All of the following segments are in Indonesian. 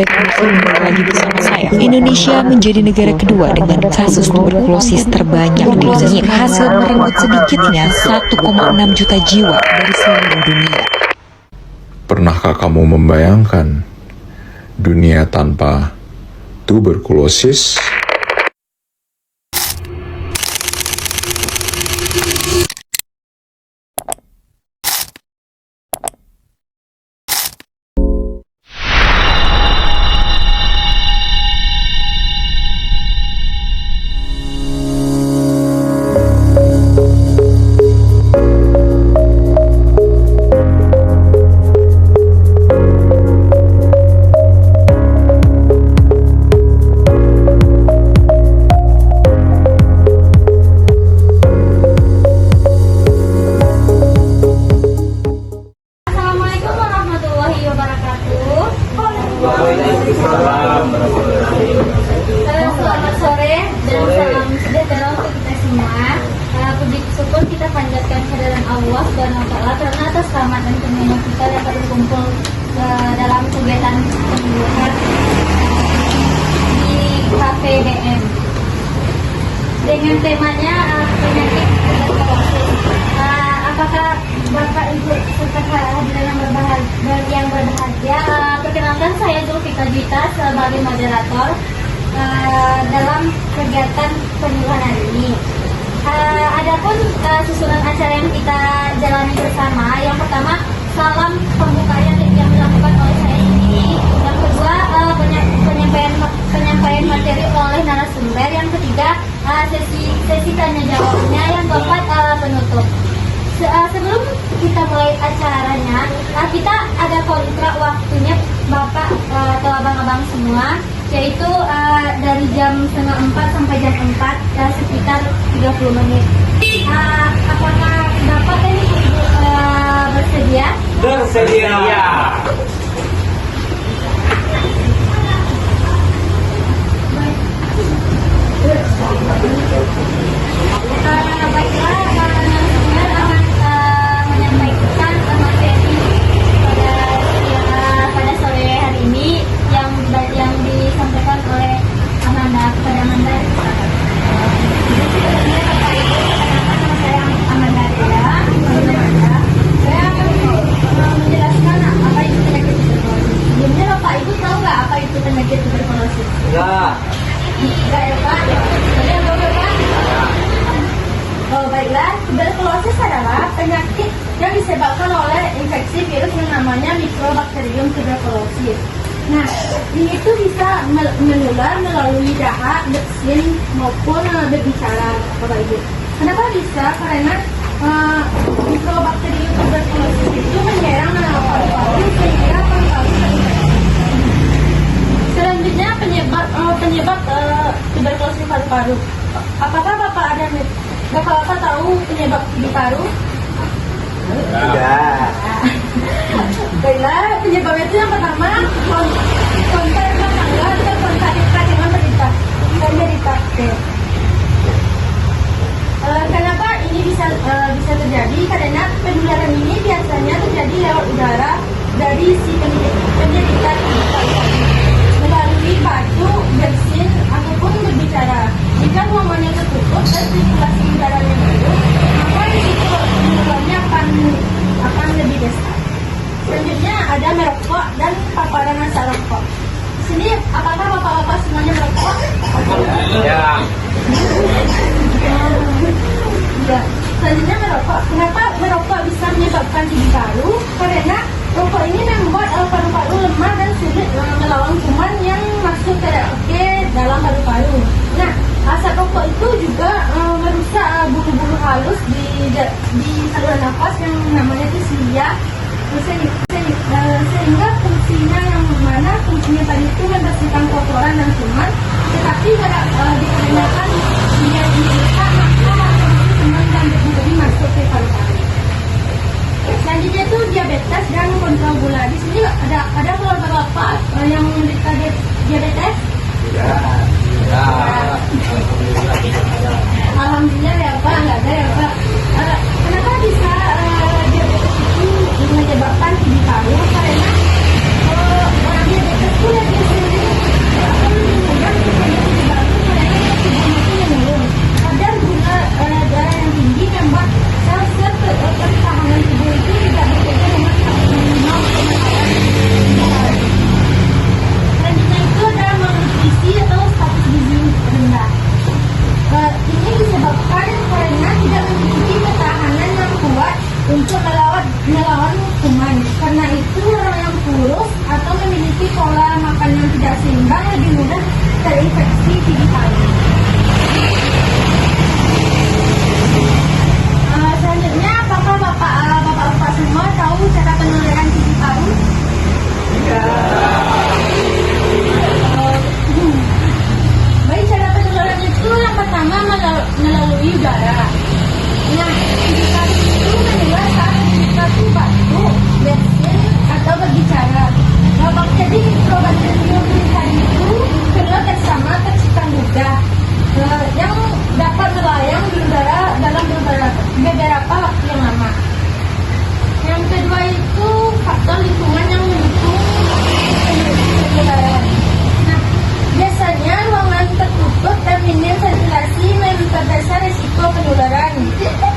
Baik, kembali lagi bersama saya. Indonesia menjadi negara kedua dengan kasus tuberkulosis terbanyak di dunia. Hasil merenggut sedikitnya 1,6 juta jiwa dari seluruh dunia. Pernahkah kamu membayangkan dunia tanpa tuberkulosis? Assalamualaikum warahmatullahi wabarakatuh. Selamat sore dan salam sejahtera untuk kita semua. Puji syukur kita panjatkan kehadiran Allah Subhanahu wa taala karena atas rahmat dan karunia kita dapat berkumpul dalam kegiatan penyuluhan di Cafe BM dengan temanya penyakit tuberkulosis. Apakah Bapak Ibu serta hadirin yang berbahagia, perkenalkan saya Zulfika Juwita sebagai moderator dalam kegiatan penyuluhan hari ini. Adapun susunan acara yang kita jalani bersama, yang pertama salam pembuka yang dilakukan oleh saya sendiri, yang kedua penyampaian materi oleh narasumber, yang ketiga sesi tanya jawabnya, yang keempat penutup. Sebelum kita mulai acaranya, kita ada kontrak waktunya Bapak atau abang-abang semua, yaitu dari jam 3:30 sampai jam 4, sekitar 30 menit. Apakah Bapak dan Ibu bersedia? Bersedia. Baiklah, narasumber akan menyampaikan materi pada sore hari ini yang disampaikan oleh Amanda kepada Amanda. Saya Amanda Ria. Saya akan menjelaskan apa itu penyakit tuberkulosis. Sebelumnya Bapak Ibu tahu nggak apa itu penyakit tuberkulosis? Enggak. Enggak ya Pak? Saya tahu ya Pak? Oh, baiklah, tuberkulosis adalah penyakit yang disebabkan oleh infeksi virus yang namanya Mycobacterium tuberculosis. Nah, ini itu bisa menular melalui dahak, bersin maupun berbicara, Bapak Ibu. Kenapa bisa? Karena Mycobacterium tuberculosis itu menyerang paru-paru sehingga paru-paru terinfeksi. Selanjutnya penyebab tuberkulosis paru-paru. Apakah Bapak tahu penyebab TB paru? Tidak. Baiklah, penyebab itu yang pertama kontak rumah tangga atau kontak dekat dengan penderita TB. Kenapa ini bisa terjadi? Karena penularan ini biasanya terjadi lewat udara dari si penderita TB melalui baju, bersin ataupun berbicara. Jika ruangannya tertutup dan sirkulasi udaranya buruk, maka risiko penularannya akan lebih besar. Selanjutnya ada merokok dan paparan asap rokok. Di sini apakah bapak-bapak semuanya merokok? Ya. Ya. Selanjutnya merokok. Kenapa merokok bisa menyebabkan TB paru? Karena rokok ini membuat paru-paru lemah dan sulit melawan kuman yang masuk ke dalam paru-paru. Nah, asap rokok itu juga merusak bulu-bulu halus di saluran nafas yang namanya itu silia, sehingga fungsinya tadi itu membersihkan kotoran dan kuman, tetapi dikarenakan dia dirusak maka kuman dan debu masuk ke paru-paru. Selanjutnya itu diabetes dan kontrol gula. Di sini ada keluarga bapak yang menderita diabetes? Ya. Alhamdulillah ya Pak, nggak ada ya Pak. Kenapa bisa diabetes itu menyebabkan TB paru? Karena orang diabetes itu yang biasanya pola makan yang tidak seimbang lebih mudah terinfeksi TB paru. Selanjutnya, apakah bapak-bapak semua tahu cara penularan TB paru? Baik, cara penularan itu yang pertama melalui udara. Nah, TB paru itu menular saat kita batuk, bersin, atau berbicara. Jadi mikrobakteri tadi itu keluar bersama tercikan mudah yang dapat melayang di udara dalam beberapa waktu yang lama. Yang kedua itu faktor lingkungan yang mendukung penularan. Nah, biasanya ruangan tertutup dan minim ventilasi memperbesar risiko penularan.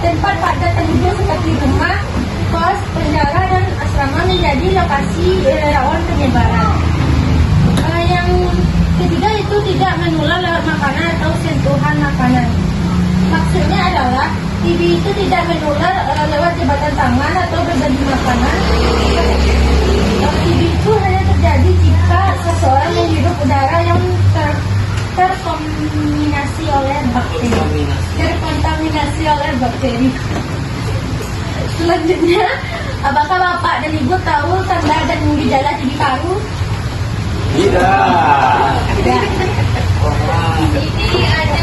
Tempat padat penduduk seperti rumah, kos, penjara, dan asrama menjadi lokasi rawan penyebaran. Yang ketiga itu tidak menular lewat makanan atau sentuhan makanan. Maksudnya adalah TB itu tidak menular lewat jabatan tangan atau berbagi makanan. TB itu hanya terjadi jika seseorang menghirup udara yang terkontaminasi oleh bakteri. Selanjutnya, apakah Bapak dan Ibu tahu tanda dan gejala TB paru? Tidak. Ini ada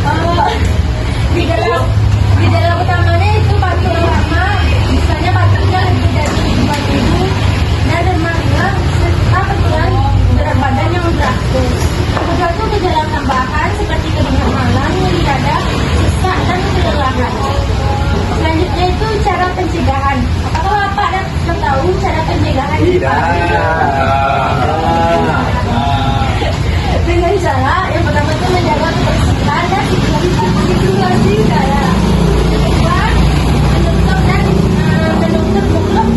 penyuluhan. Gejala utamanya itu batuk lama, misalnya batuknya lebih dari 5 minggu, dan demam ringan serta penurunan berat badan yang drastis. Terdapat gejala tambahan seperti kedinginan malam, nyeri dada, sesak, dan kelelahan. Selanjutnya itu cara pencegahan. Apakah Bapak dan Ibu tahu cara pencegahan? Dengan cara yang pertama itu menjaga kebersihan dan sirkulasi udara. Yang kedua, menutup mulut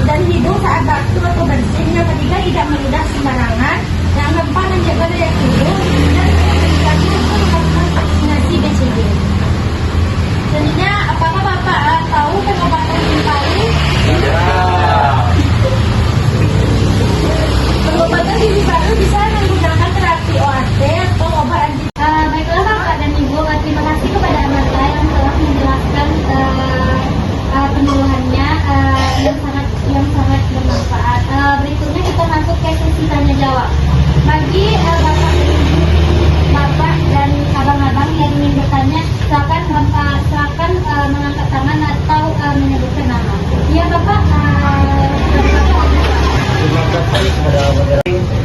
dan hidung saat batuk atau bersin. Yang ketiga, tidak meludah sembarangan. Yang keempat, menjaga daya tubuh. Dan yang kelima itu melakukan vaksinasi BCG. Selanjutnya, apakah Bapak tahu pengobatan TB paru? Pengobatan TB paru bisa menggunakan terapi OAT atau obat anti. Baiklah Bapak dan Ibu, terima kasih kepada Amanda yang telah menjelaskan penyuluhannya yang sangat bermanfaat. Berikutnya kita masuk ke sesi tanya jawab. Bagi Bapak dan abang-abang yang ingin bertanya, silakan mengangkat tangan atau menyebutkan nama. Iya Bapak. Terima kasih kepada moderator.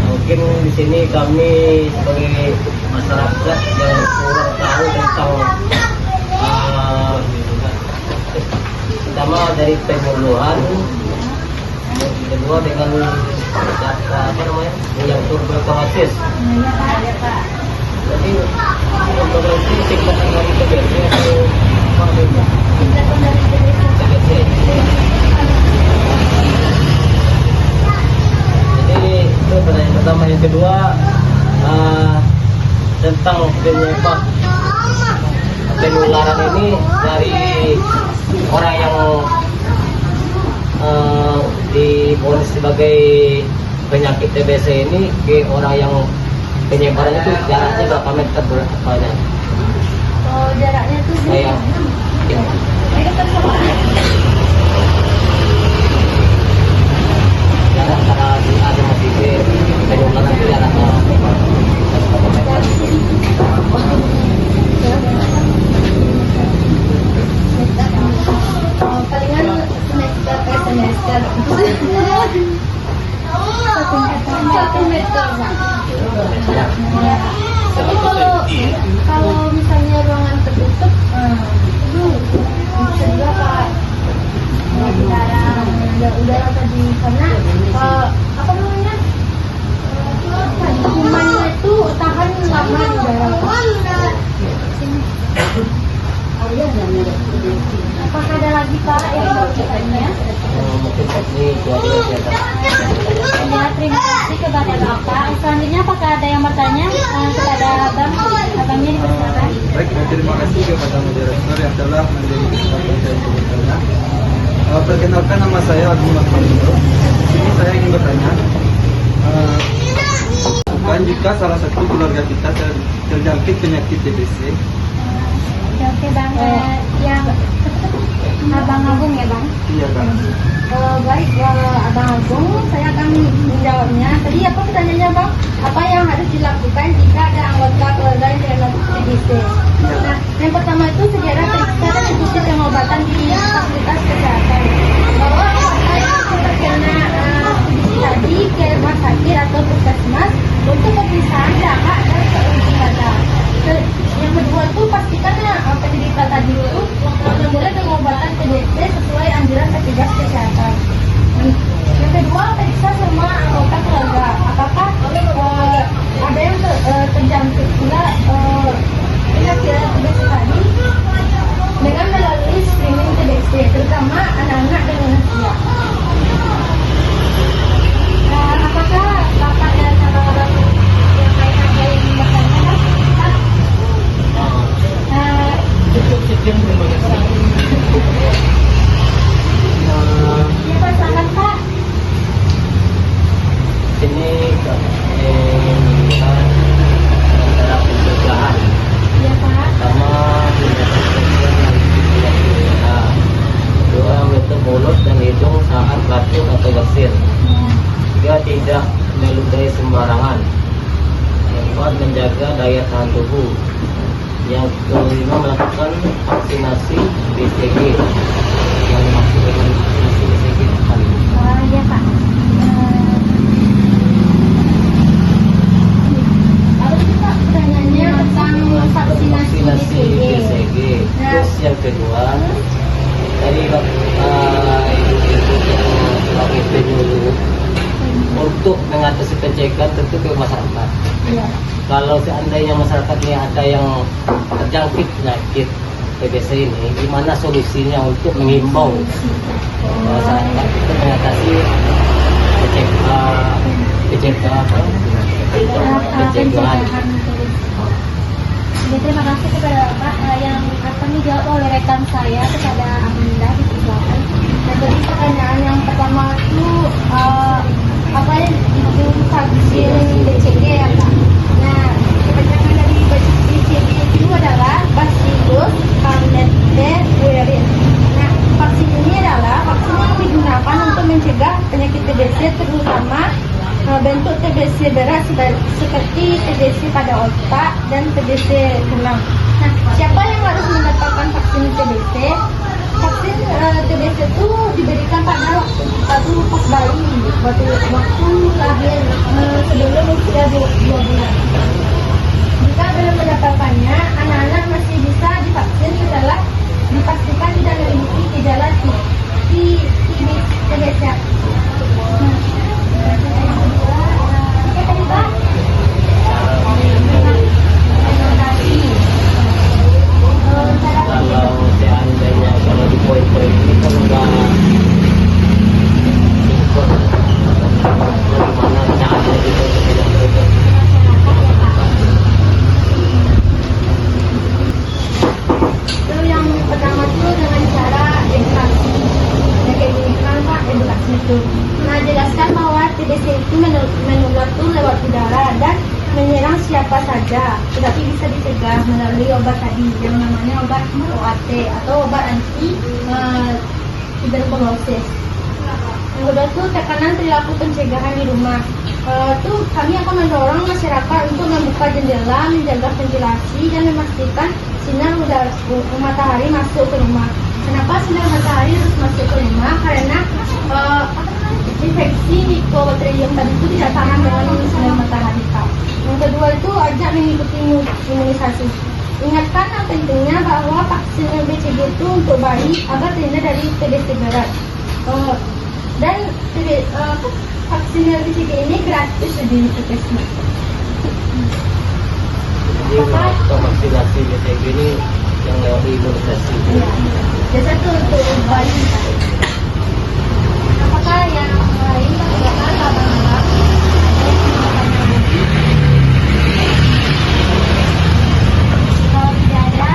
Mungkin di sini kami sebagai masyarakat yang kurang tahu tentang pertama dari penyuluhan, kedua dengan yang tuberkulosis. Jadi tuberkulosis tingkatan dari TBC atau TBC. Jadi itu pertanyaan pertama. Yang kedua tentang penyebab penularan ini dari orang yang divonis sebagai penyakit TBC ini ke orang yang penyebarannya itu jaraknya berapa meter berapanya? Oh, jaraknya itu Kayak jarak antara di A sama di B penularan itu jaraknya palingan semester ke semester. 1 meter. Tapi kalau misalnya ruangan tertutup, itu bisa juga Pak. Udara tadi karena apa namanya? Kumannya itu tahan lama di udara. Apakah ada lagi Pak yang mau ditanya? mungkin ini dua-duanya Ya, terima kasih kepada Bapak. Selanjutnya apakah ada yang bertanya kepada Abangnya dipersilakan? Baik, terima kasih kepada moderator yang telah menjadi kesempatan saya untuk bertanya. Perkenalkan, nama saya Agung Makmur. Ini saya ingin bertanya, bukan jika salah satu keluarga kita terjangkit penyakit TBC? Oke bang, yang Abang Agung ya bang? Iya Kak. Baik, Abang Agung, saya akan menjawabnya. Tadi apa pertanyaannya bang? Apa yang harus dilakukan jika ada anggota keluarga yang terkena TBC? Nah, yang pertama itu segera periksa dan ikuti pengobatan di fasilitas kesehatan. Bahwa anggota yang terkena TBC tadi ke rumah sakit atau puskesmas untuk pemeriksaan darah dan uji badan. Yang kedua itu pastikan penderita tadi itu memulai pengobatan TBC sesuai anjuran petugas kesehatan. Yang kedua, periksa semua anggota keluarga. Apakah ada yang terjangkit pula penyakit TBC tadi dengan melalui screening TBC, terutama anak-anak dan lansia. Apakah Bapak dan saudara yang lain ada yang bertanya? Siapa sangat Pak? Ini antara pencegahan Iya Pak. sama kedua menutup mulut dan hidung saat batuk atau bersin. Tiga, tidak meludahi sembarangan. Yang keempat, menjaga daya tahan tubuh. Yang kelima, melakukan vaksinasi BCG. Yang dimaksud dengan vaksinasi BCG apa? Iya Pak. Lalu juga pertanyaannya tentang vaksinasi Vaksinasi BCG. BCG. Nah. Terus yang kedua, tadi ibu-ibu yang sebagai penyuluh untuk mengatasi pencegahan tentu ke masyarakat. Iya. Kalau seandainya masyarakat ini ada yang terjangkit penyakit TBC ini, gimana solusinya untuk mengimbau masyarakat untuk mengatasi pencegahan. Jadi terima kasih kepada Bapak yang akan dijawab oleh rekan saya kepada Amanda di belakang. Dan tadi pertanyaan yang pertama itu apa yang itu vaksin BCG ya Pak? Nah, kebanyakan dari BCG itu adalah Bacillus thuringiensis. Nah, vaksin ini adalah vaksin yang digunakan untuk mencegah penyakit TBC, terutama bentuk TBC berat seperti TBC pada otak dan TBC tulang. Nah, siapa yang harus mendapatkan vaksin TBC? Vaksin TBC itu diberikan pada waktu pas bayi, waktu lahir sebelum usia 2 bulan. Jika belum mendapatkannya, anak-anak masih bisa divaksin setelah dipastikan tidak memiliki gejala TBC. Kalau seandainya kalau di poin-poin ini kan enggak ikut bagaimana caranya gitu untuk tidak berikut. Itu yang pertama itu dengan cara edukasi. Ya kayak gini kan Pak, edukasi itu. Nah, jelaskan bahwa TBC itu menular tuh lewat udara dan menyerang siapa saja, tetapi bisa dicegah melalui obat tadi yang namanya obat OAT atau obat anti tuberkulosis. Yang kedua itu tekanan perilaku pencegahan di rumah. Itu kami akan mendorong masyarakat untuk membuka jendela, menjaga ventilasi dan memastikan sinar matahari masuk ke rumah. Kenapa sinar matahari harus masuk ke rumah? Karena infeksi Mycobacterium tadi itu tidak tahan dengan sinar matahari. Yang kedua itu ajak mengikuti imunisasi. Ingatkan pentingnya bahwa vaksin BCG itu untuk bayi agar terhindar dari TBC berat. Dan vaksin BCG ini gratis di puskesmas. Jadi untuk vaksinasi BCG ini yang lewat imunisasi. Iya. Biasa itu untuk bayi. Apakah yang lain pertanyaan abang-abang? Kalau tidak ada,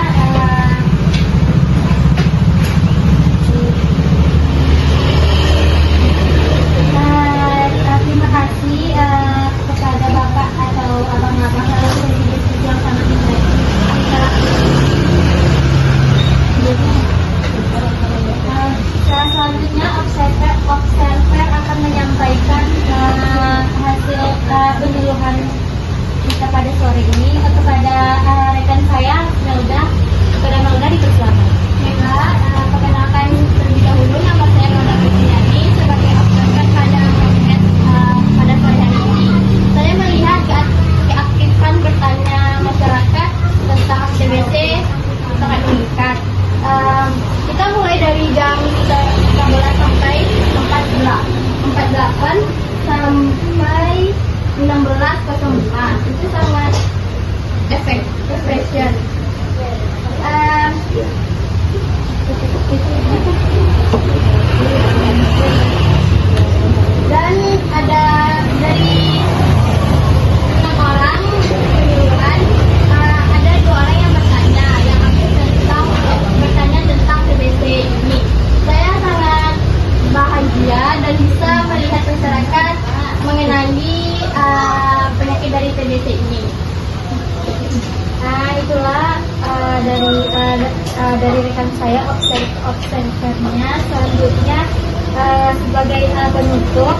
dari rekan saya observernya. Selanjutnya sebagai penutup